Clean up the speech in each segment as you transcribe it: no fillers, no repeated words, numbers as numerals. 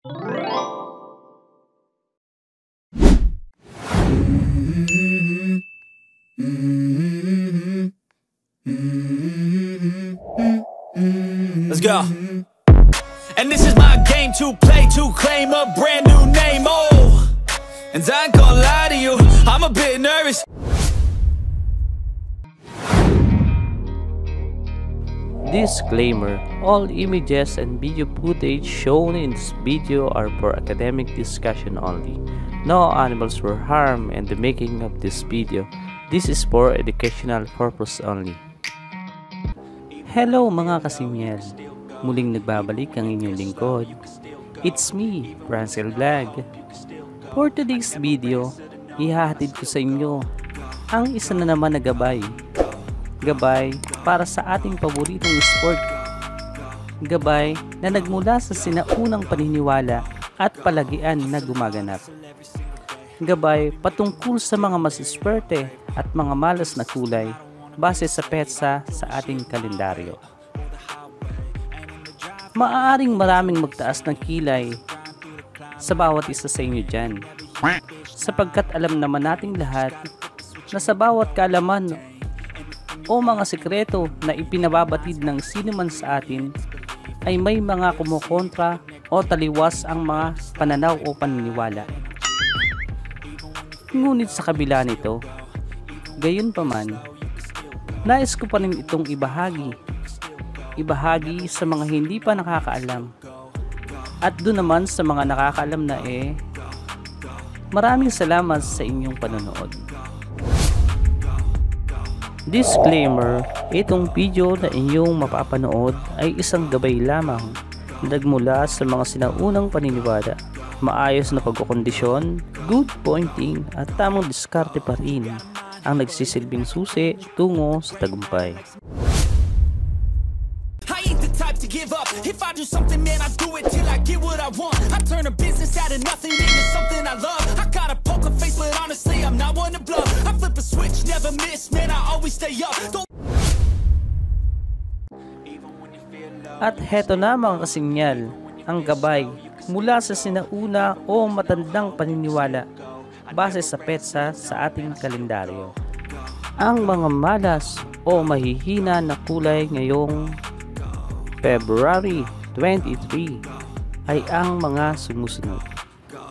Let's go. And this is my game to play, to claim a brand new name. Oh, and I ain't gonna lie to you, I'm a bit nervous. Disclaimer: all images and video footage shown in this video are for academic discussion only. No animals were harmed in the making of this video. This is for educational purpose only. Hello mga kasimyel! Muling nagbabalik ang inyong lingkod. It's me, Francel Vlog. For today's video, ihahatid ko sa inyo ang isa na naman na gabay para sa ating paboritong sport. Gabay na nagmula sa sinaunang paniniwala at palagian na gumaganap. Gabay patungkol sa mga masiswerte at mga malas na kulay base sa petsa sa ating kalendaryo. Maaaring maraming magtaas ng kilay sa bawat isa sa inyo dyan, sapagkat alam naman nating lahat na sa bawat kaalaman o mga sekreto na ipinababatid ng sino man sa atin ay may mga kumukontra o taliwas ang mga pananaw o paniniwala. Ngunit sa kabila nito, gayon pa man, nais ko pa rin itong ibahagi sa mga hindi pa nakakaalam. At doon naman sa mga nakakaalam na maraming salamat sa inyong panonood. Disclaimer: itong video na inyong mapapanood ay isang gabay lamang nagmula sa mga sinaunang paniniwala. Maayos na pagkukondisyon, good pointing at tamang diskarte pa rin ang nagsisilbing susi tungo sa tagumpay. To give up. If I do something, man, I do it till I get what I want. I turn a business out of nothing into something I love. I got a poker face, but honestly, I'm not one to bluff. I flip a switch, never miss, man, I always stay up. At heto na mga kasimyal, ang gabay mula sa sinauna o matandang paniniwala base sa petsa sa ating kalendaryo. Ang mga malas o mahihina na kulay ngayong February 23 ay ang mga sumusunod.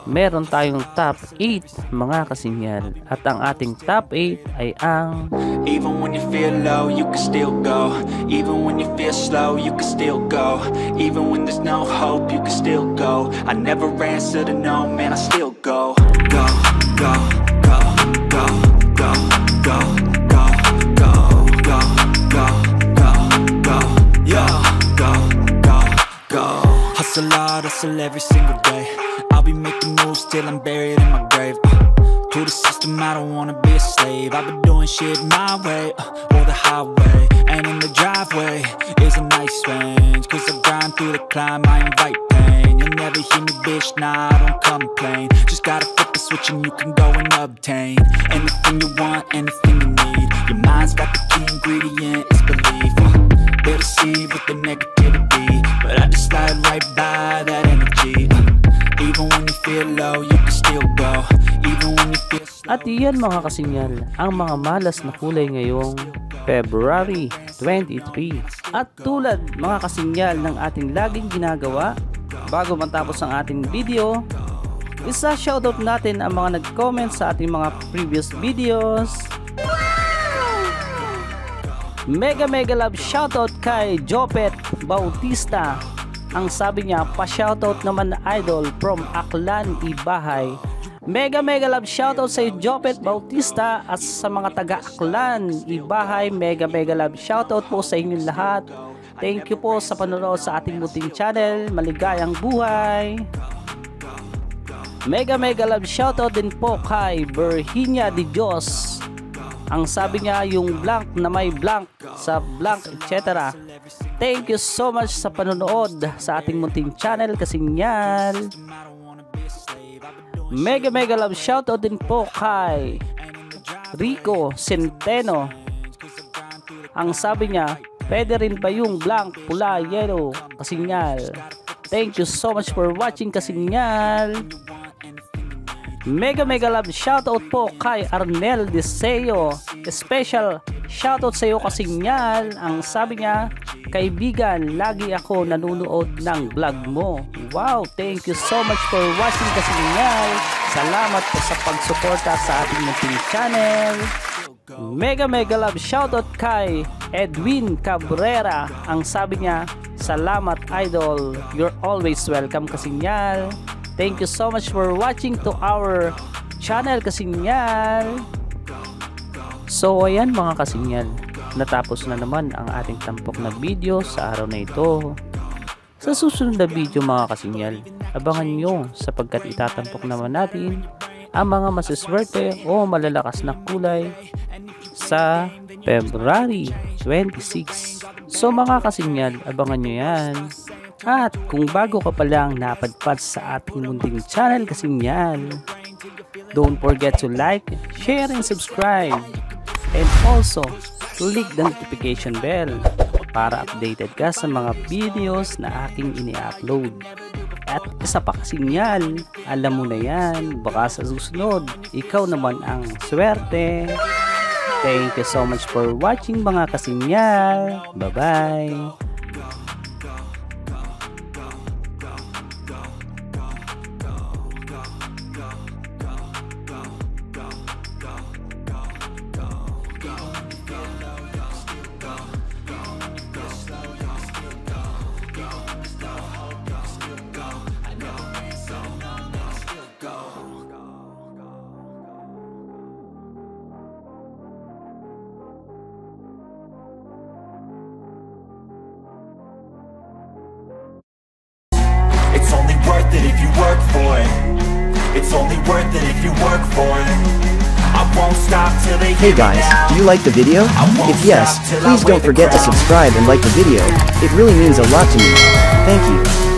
Meron tayong top 8 mga kasimyal, at ang ating top 8 ay ang even when you feel low, you can still go. Even when you feel slow, you can still go. Even when there's no hope, you can still go. I never answer to no, man, I still go. Go, go, go, go, go, go, go, go, go, go, go, go, yeah. Hustle hard, hustle every single day. I'll be making moves till I'm buried in my grave. To the system, I don't wanna be a slave. I've been doing shit my way, or the highway. And in the driveway is a nice range. Cause I grind through the climb, I invite pain. You'll never hear me, bitch, nah, I don't complain. Just gotta flip the switch and you can go and obtain anything you want, anything you need. Your mind's got the key ingredient, it's belief. They'll deceive with the negativity, but I just slide right by that energy. Even when you feel low, you can still go. Even when you feel slow. At iyan mga kasimyal, ang mga malas na kulay ngayong February 23. At tulad mga kasimyal ng ating laging ginagawa, bago matapos ang ating video, isa-shoutout natin ang mga nag-comment sa ating mga previous videos. Mega love shoutout kay Jopet Bautista. Ang sabi niya, pa-shoutout naman na idol from Aklan, Ibahay. Mega love shoutout sa Jopet Bautista at sa mga taga Aklan, Ibahay. Mega love shoutout po sa inyong lahat. Thank you po sa panonood sa ating munting channel. Maligayang buhay. Mega love shoutout din po kay Virginia de Dios. Ang sabi niya, yung blank na may blank sa blank etc. Thank you so much sa panonood sa ating munting channel Kasimyal. Mega love shoutout din po kay Rico Centeno. Ang sabi niya, pwede rin ba yung blank, pula, yellow, Kasimyal? Thank you so much for watching Kasinyal. Mega love shoutout po kay Arnel Deseo. Special shoutout sa iyo Kasinyal. Ang sabi niya, kaibigan, lagi ako nanonood ng vlog mo. Wow, thank you so much for watching Kasinyal. Salamat po sa pagsuporta sa ating munting channel. Mega love shoutout kay Edwin Cabrera. Ang sabi niya, salamat idol, you're always welcome Kasinyal. Thank you so much for watching to our channel Kasinyal. So ayan mga Kasinyal, natapos na naman ang ating tampok na video sa araw na ito. Sa susunod na video mga Kasinyal, abangan nyo sapagkat itatampok naman natin ang mga masiswerte o malalakas na kulay sa February 26. So mga Kasinyal, abangan nyo yan. At kung bago ka pa lang napadpad sa ating munting channel Kasinyal, don't forget to like, share, and subscribe. And also, click the notification bell para updated ka sa mga videos na aking ini-upload. At isa pa Kasinyal, alam mo na yan, baka sa susunod, ikaw naman ang swerte. Thank you so much for watching mga Kasinyal. Bye-bye. It's only worth it if you work for it. It's only worth it if you work for it. I won't stop till they Hey guys, do you like the video? If yes, please don't forget to subscribe and like the video. It really means a lot to me. Thank you.